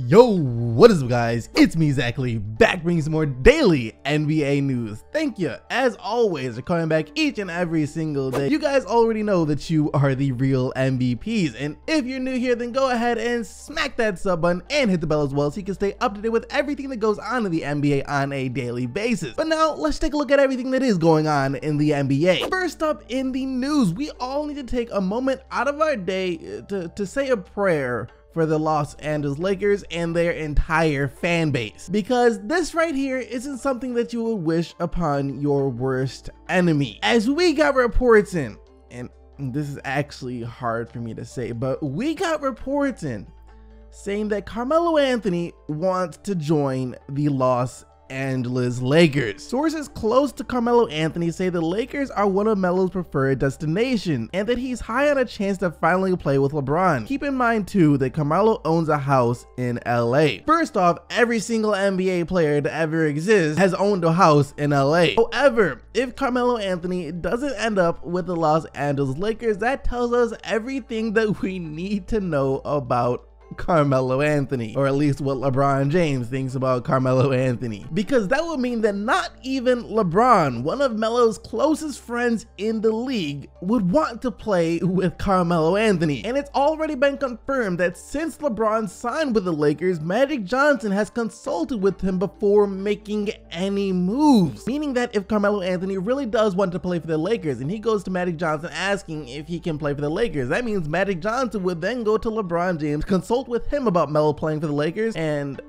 Yo, what is up guys? It's me, Zachary, back bringing some more daily NBA news. Thank you, as always, for coming back each and every single day. You guys already know that you are the real MVPs, and if you're new here, then go ahead and smack that sub button and hit the bell as well so you can stay up to date with everything that goes on in the NBA on a daily basis. But now, let's take a look at everything that is going on in the NBA. First up in the news, we all need to take a moment out of our day to say a prayer for the Los Angeles Lakers and their entire fan base, because this right here isn't something that you would wish upon your worst enemy. As we got reports in, and this is actually hard for me to say, but we got reports in saying that Carmelo Anthony wants to join the Los Angeles Lakers. Sources close to Carmelo Anthony say the Lakers are one of Melo's preferred destinations and that he's high on a chance to finally play with LeBron. Keep in mind too that Carmelo owns a house in LA. First off, every single NBA player to ever exist has owned a house in LA. However, if Carmelo Anthony doesn't end up with the Los Angeles Lakers, that tells us everything that we need to know about Carmelo Anthony, or at least what LeBron James thinks about Carmelo Anthony, because that would mean that not even LeBron, one of Melo's closest friends in the league, would want to play with Carmelo Anthony. And it's already been confirmed that since LeBron signed with the Lakers, Magic Johnson has consulted with him before making any moves, meaning that if Carmelo Anthony really does want to play for the Lakers and he goes to Magic Johnson asking if he can play for the Lakers, that means Magic Johnson would then go to LeBron James, consult with him about Melo playing for the Lakers, and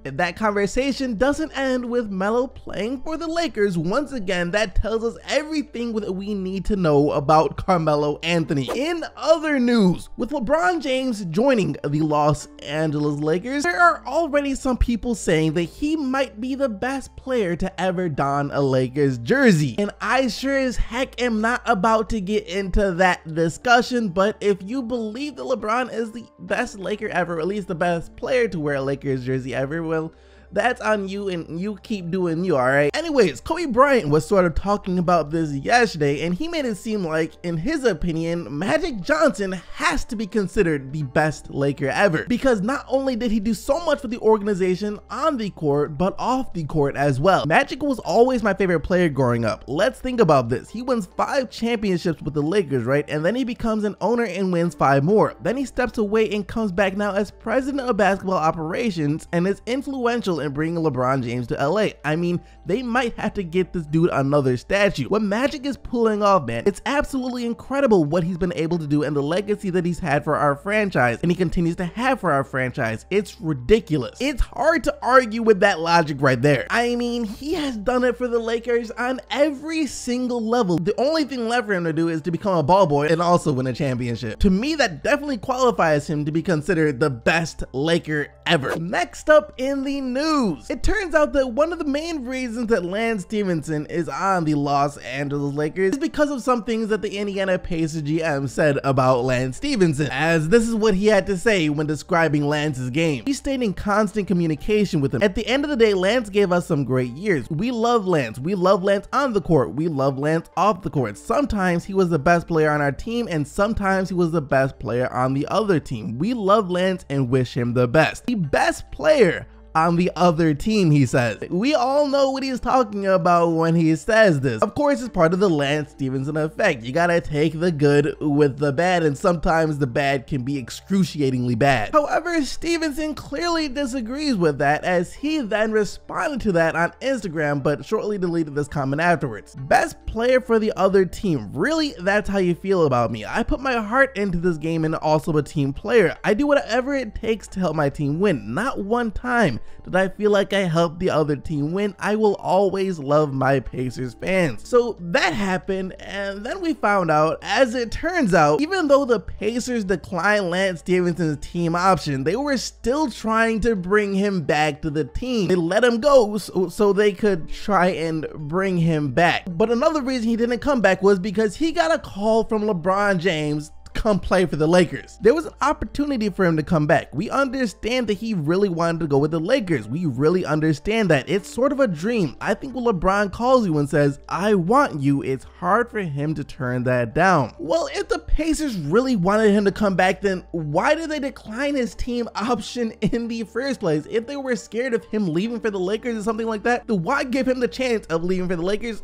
if that conversation doesn't end with Melo playing for the Lakers, once again, that tells us everything that we need to know about Carmelo Anthony. In other news, with LeBron James joining the Los Angeles Lakers, there are already some people saying that he might be the best player to ever don a Lakers jersey. And I sure as heck am not about to get into that discussion, but if you believe that LeBron is the best Laker ever, or at least the best player to wear a Lakers jersey ever, well, that's on you, and you keep doing you, alright? Anyways, Kobe Bryant was sort of talking about this yesterday, and he made it seem like, in his opinion, Magic Johnson has to be considered the best Laker ever, because not only did he do so much for the organization on the court, but off the court as well. Magic was always my favorite player growing up. Let's think about this. He wins 5 championships with the Lakers, right? And then he becomes an owner and wins 5 more. Then he steps away and comes back now as president of basketball operations and is influential in bringing LeBron James to LA. I mean, they might have to get this dude another statue. What Magic is pulling off, man, it's absolutely incredible what he's been able to do and the legacy that he's had for our franchise, and he continues to have for our franchise. It's ridiculous. It's hard to argue with that logic right there. I mean, he has done it for the Lakers on every single level. The only thing left for him to do is to become a ball boy and also win a championship. To me, that definitely qualifies him to be considered the best Laker ever. Next up in the news, it turns out that one of the main reasons that Stephenson is on the Los Angeles Lakers is because of some things that the Indiana Pacers GM said about Stephenson, as this is what he had to say when describing Lance's game. He stayed in constant communication with him. At the end of the day, Lance gave us some great years. We love Lance. We love Lance on the court. We love Lance off the court. Sometimes he was the best player on our team, and sometimes he was the best player on the other team. We love Lance and wish him the best. The best player on the other team, he says. We all know what he's talking about when he says this. Of course, it's part of the Lance Stephenson effect. You gotta take the good with the bad, and sometimes the bad can be excruciatingly bad. However, Stephenson clearly disagrees with that, as he then responded to that on Instagram, but shortly deleted this comment afterwards. Best player for the other team. Really? That's how you feel about me? I put my heart into this game and also a team player. I do whatever it takes to help my team win. Not one time did I feel like I helped the other team win. I will always love my Pacers fans. So that happened, and then we found out, as it turns out, even though the Pacers declined Lance Stephenson's team option, they were still trying to bring him back to the team. They let him go so they could try and bring him back. But another reason he didn't come back was because he got a call from LeBron James come play for the Lakers. There was an opportunity for him to come back. We understand that he really wanted to go with the Lakers. We really understand that. It's sort of a dream. I think when LeBron calls you and says, I want you, it's hard for him to turn that down. Well, if the Pacers really wanted him to come back, then why did they decline his team option in the first place? If they were scared of him leaving for the Lakers or something like that, then why give him the chance of leaving for the Lakers?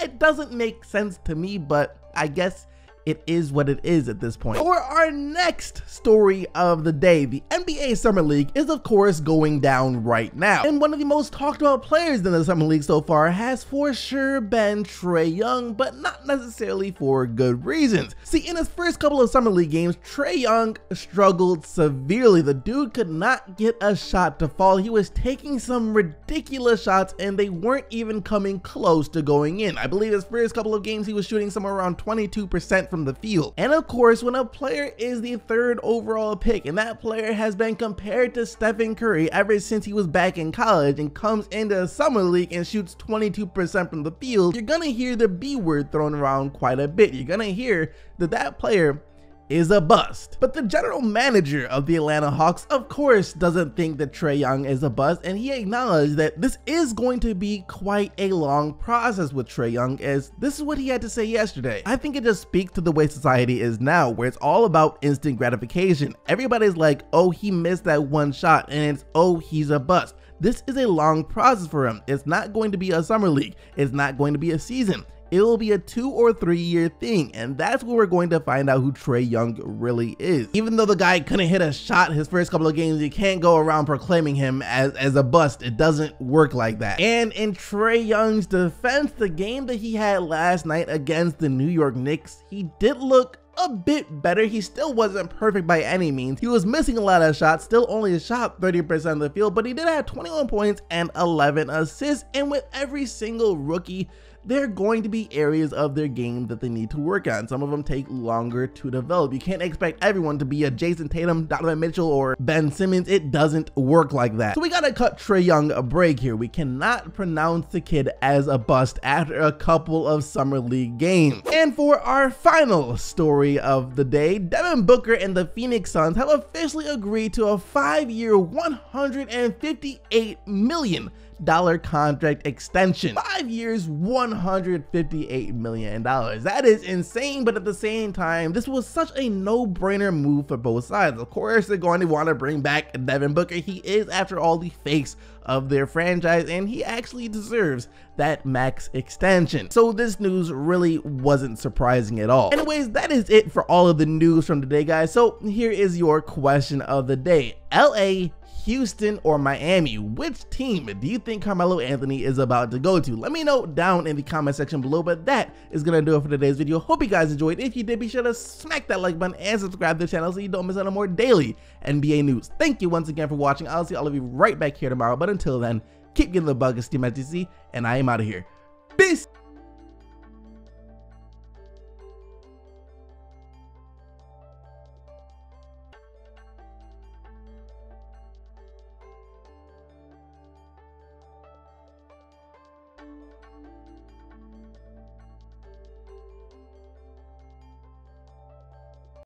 It doesn't make sense to me, but I guess it is what it is at this point. For our next story of the day, the NBA Summer League is of course going down right now. And one of the most talked about players in the Summer League so far has for sure been Trae Young, but not necessarily for good reasons. See, in his first couple of Summer League games, Trae Young struggled severely. The dude could not get a shot to fall. He was taking some ridiculous shots and they weren't even coming close to going in. I believe his first couple of games he was shooting somewhere around 22% from the field. And of course, when a player is the 3rd overall pick and that player has been compared to Stephen Curry ever since he was back in college and comes into a summer league and shoots 22% from the field, you're gonna hear the B word thrown around quite a bit. You're gonna hear that that player is a bust. But the general manager of the Atlanta Hawks, of course, doesn't think that Trae Young is a bust, and he acknowledged that this is going to be quite a long process with Trae Young, as this is what he had to say yesterday. I think it just speaks to the way society is now, where it's all about instant gratification. Everybody's like, oh, he missed that one shot, and it's, oh, he's a bust. This is a long process for him. It's not going to be a summer league. It's not going to be a season. It will be a 2 or 3 year thing, and that's where we're going to find out who Trae Young really is. Even though the guy couldn't hit a shot his first couple of games, you can't go around proclaiming him as a bust. It doesn't work like that. And in Trae Young's defense, the game that he had last night against the New York Knicks, he did look a bit better. He still wasn't perfect by any means. He was missing a lot of shots, still only shot 30% of the field, but he did have 21 points and 11 assists. And with every single rookie, there are going to be areas of their game that they need to work on. Some of them take longer to develop. You can't expect everyone to be a Jason Tatum, Donovan Mitchell, or Ben Simmons. It doesn't work like that. So we gotta cut Trae Young a break here. We cannot pronounce the kid as a bust after a couple of summer league games. And for our final story of the day, Devin Booker and the Phoenix Suns have officially agreed to a 5-year, $158 million contract extension. 5 years, $158 million. That is insane, but at the same time, this was such a no-brainer move for both sides. Of course, they're going to want to bring back Devin Booker. He is, after all, the face of their franchise, and he actually deserves that max extension. So this news really wasn't surprising at all. Anyways, that is it for all of the news from today, guys. So here is your question of the day. LA, Houston, or Miami? Which team do you think Carmelo Anthony is about to go to? Let me know down in the comment section below, but that is gonna do it for today's video. Hope you guys enjoyed. If you did, be sure to smack that like button and subscribe to the channel so you don't miss out on more daily NBA news. Thank you once again for watching. I'll see all of you right back here tomorrow, but until then, keep getting the bug of Steam SGC, and I am out of here. Peace!